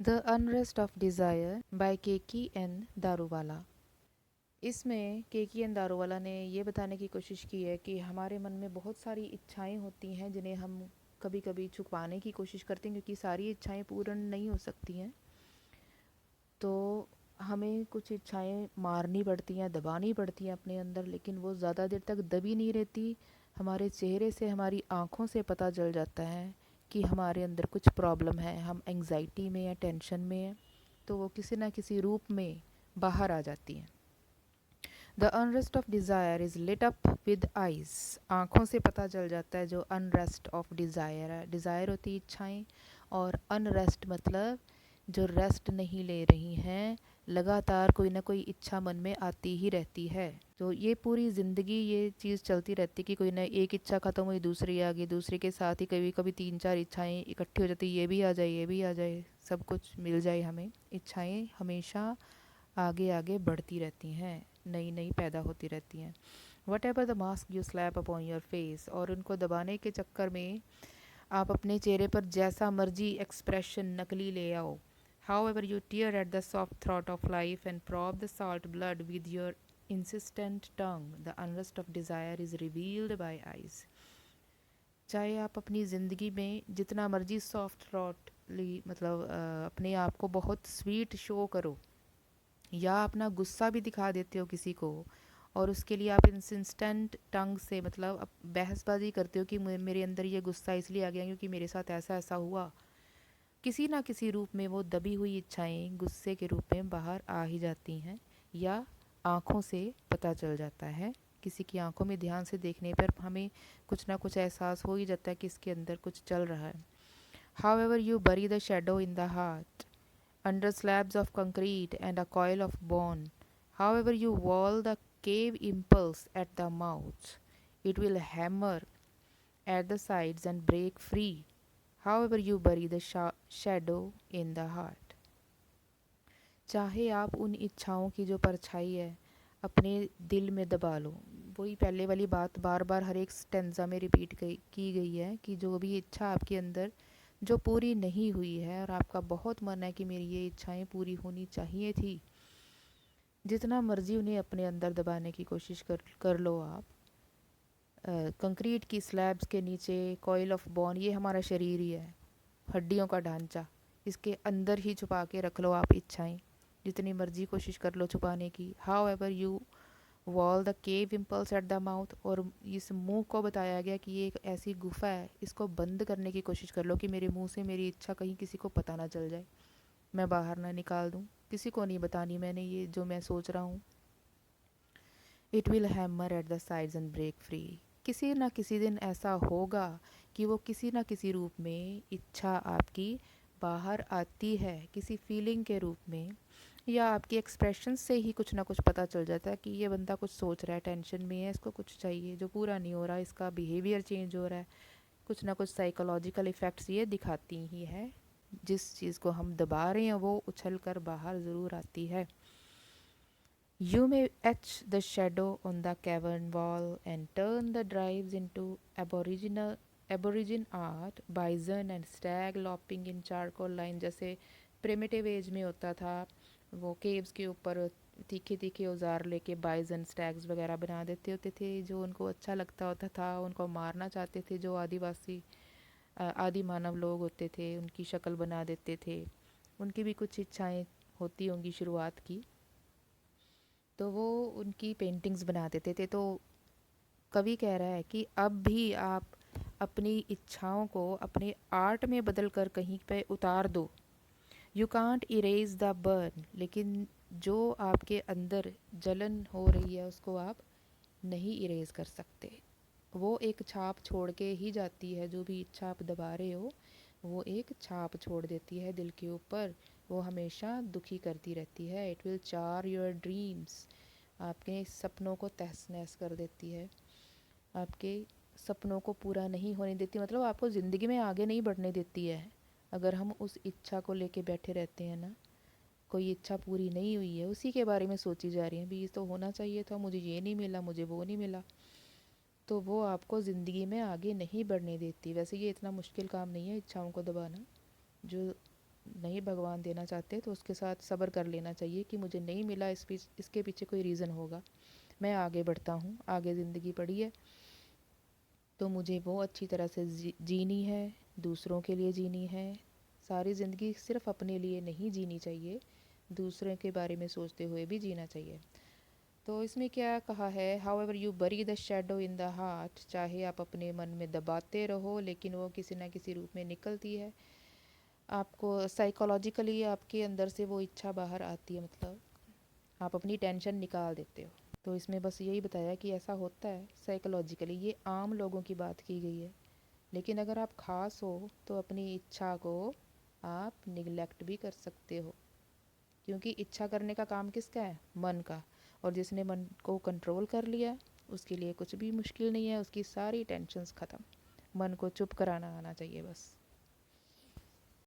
The unrest of desire by Keki N Daruwalla. इसमें Keki N Daruwalla ने ये बताने की कोशिश की है कि हमारे मन में बहुत सारी इच्छाएं होती हैं जिन्हें हम कभी कभी छुपाने की कोशिश करते हैं, क्योंकि सारी इच्छाएं पूर्ण नहीं हो सकती हैं। तो हमें कुछ इच्छाएं मारनी पड़ती हैं, दबानी पड़ती हैं अपने अंदर, लेकिन वो ज़्यादा देर तक दबी नहीं रहती। हमारे चेहरे से, हमारी आँखों से पता चल जाता है कि हमारे अंदर कुछ प्रॉब्लम है, हम एंग्जाइटी में या टेंशन में हैं, तो वो किसी ना किसी रूप में बाहर आ जाती हैं। The unrest of desire is lit up with eyes. आँखों से पता चल जाता है जो अनरेस्ट ऑफ डिज़ायर है। डिज़ायर होती है इच्छाएं, और अनरेस्ट मतलब जो रेस्ट नहीं ले रही हैं, लगातार कोई ना कोई इच्छा मन में आती ही रहती है। तो ये पूरी ज़िंदगी ये चीज़ चलती रहती है कि कोई ना एक इच्छा ख़त्म हुई, दूसरी आ गई, दूसरी के साथ ही कभी कभी 3-4 इच्छाएं इकट्ठी हो जाती, ये भी आ जाए, ये भी आ जाए, सब कुछ मिल जाए हमें। इच्छाएं हमेशा आगे आगे बढ़ती रहती हैं, नई नई पैदा होती रहती हैं। What ever the mask you slab upon your face, और उनको दबाने के चक्कर में आप अपने चेहरे पर जैसा मर्जी एक्सप्रेशन नकली ले आओ। However, you tear at the soft throat of life and probe the salt blood with your insistent tongue. The unrest of desire is revealed by eyes. चाहे आप अपनी ज़िंदगी में जितना मर्जी सॉफ्ट थ्रॉटली मतलब अपने आप को बहुत स्वीट शो करो, या अपना गुस्सा भी दिखा देते हो किसी को, और उसके लिए आप इंसिस्टेंट टंग से मतलब बहसबाजी करते हो कि मेरे अंदर ये गुस्सा इसलिए आ गया क्योंकि मेरे साथ ऐसा ऐसा हुआ। किसी ना किसी रूप में वो दबी हुई इच्छाएं गुस्से के रूप में बाहर आ ही जाती हैं, या आँखों से पता चल जाता है। किसी की आंखों में ध्यान से देखने पर हमें कुछ ना कुछ एहसास हो ही जाता है कि इसके अंदर कुछ चल रहा है। However, you bury the shadow in the heart, under slabs of concrete and a coil of bone. However, you wall the cave impulse at the mouth, it will hammer at the sides and break free. However, you bury the shadow in the heart. चाहे आप उन इच्छाओं की जो परछाई है अपने दिल में दबा लो। वही पहले वाली बात बार बार हर एक स्टेंजा में रिपीट की गई है कि जो भी इच्छा आपके अंदर जो पूरी नहीं हुई है, और आपका बहुत मन है कि मेरी ये इच्छाएं पूरी होनी चाहिए थी, जितना मर्जी उन्हें अपने अंदर दबाने की कोशिश कर लो आप। कंक्रीट की स्लैब्स के नीचे कॉइल ऑफ बोन, ये हमारा शरीर ही है, हड्डियों का ढांचा, इसके अंदर ही छुपा के रख लो आप इच्छाएं, जितनी मर्जी कोशिश कर लो छुपाने की। How ever you wall the cave impulse at the mouth, और इस मुंह को बताया गया कि ये एक ऐसी गुफा है, इसको बंद करने की कोशिश कर लो कि मेरे मुंह से मेरी इच्छा कहीं किसी को पता ना चल जाए, मैं बाहर ना निकाल दूँ, किसी को नहीं बतानी मैंने ये जो मैं सोच रहा हूँ। It will hammer at the sides and break free. किसी ना किसी दिन ऐसा होगा कि वो किसी ना किसी रूप में इच्छा आपकी बाहर आती है, किसी फीलिंग के रूप में, या आपकी एक्सप्रेशन से ही कुछ ना कुछ पता चल जाता है कि ये बंदा कुछ सोच रहा है, टेंशन में है, इसको कुछ चाहिए जो पूरा नहीं हो रहा, इसका बिहेवियर चेंज हो रहा है। कुछ ना कुछ साइकोलॉजिकल इफ़ेक्ट्स ये दिखाती ही है। जिस चीज़ को हम दबा रहे हैं वो उछल कर बाहर ज़रूर आती है। You may etch the shadow on the cavern wall and turn the drives into aborigine art, bison and stag lopping in charcoal line, जैसे प्रिमिटिव एज में होता था, वो केव्स के ऊपर तीखे तीखे औजार लेके बाइजन स्टैग्स वगैरह बना देते होते थे, जो उनको अच्छा लगता होता था, उनको मारना चाहते थे, जो आदिवासी आदि मानव लोग होते थे उनकी शक्ल बना देते थे। उनकी भी कुछ इच्छाएं होती होंगी शुरुआत की, तो वो उनकी पेंटिंग्स बना देते थे। तो कवि कह रहा है कि अब भी आप अपनी इच्छाओं को अपने आर्ट में बदल कर कहीं पे उतार दो। You can't erase the burn, लेकिन जो आपके अंदर जलन हो रही है उसको आप नहीं इरेज कर सकते। वो एक छाप छोड़ के ही जाती है, जो भी इच्छा आप दबा रहे हो वो एक छाप छोड़ देती है दिल के ऊपर, वो हमेशा दुखी करती रहती है। इट विल चार योर ड्रीम्स, आपके सपनों को तहस नहस कर देती है, आपके सपनों को पूरा नहीं होने देती, मतलब आपको ज़िंदगी में आगे नहीं बढ़ने देती है। अगर हम उस इच्छा को लेके बैठे रहते हैं ना, कोई इच्छा पूरी नहीं हुई है, उसी के बारे में सोची जा रही है, भी ये तो होना चाहिए था, मुझे ये नहीं मिला, मुझे वो नहीं मिला, तो वो आपको ज़िंदगी में आगे नहीं बढ़ने देती। वैसे ये इतना मुश्किल काम नहीं है इच्छाओं को दबाना, जो नहीं भगवान देना चाहते तो उसके साथ सब्र कर लेना चाहिए कि मुझे नहीं मिला, इसके पीछे कोई रीज़न होगा। मैं आगे बढ़ता हूँ, आगे ज़िंदगी पड़ी है तो मुझे वो अच्छी तरह से जीनी है, दूसरों के लिए जीनी है। सारी ज़िंदगी सिर्फ अपने लिए नहीं जीनी चाहिए, दूसरों के बारे में सोचते हुए भी जीना चाहिए। तो इसमें क्या कहा है, हाउ एवर यू बरी the shadow in the heart, चाहे आप अपने मन में दबाते रहो लेकिन वो किसी ना किसी रूप में निकलती है। आपको साइकोलॉजिकली आपके अंदर से वो इच्छा बाहर आती है, मतलब आप अपनी टेंशन निकाल देते हो। तो इसमें बस यही बताया कि ऐसा होता है साइकोलॉजिकली, ये आम लोगों की बात की गई है। लेकिन अगर आप ख़ास हो तो अपनी इच्छा को आप निगलेक्ट भी कर सकते हो, क्योंकि इच्छा करने का काम किसका है, मन का। और जिसने मन को कंट्रोल कर लिया उसके लिए कुछ भी मुश्किल नहीं है, उसकी सारी टेंशन्स ख़त्म। मन को चुप कराना आना चाहिए बस।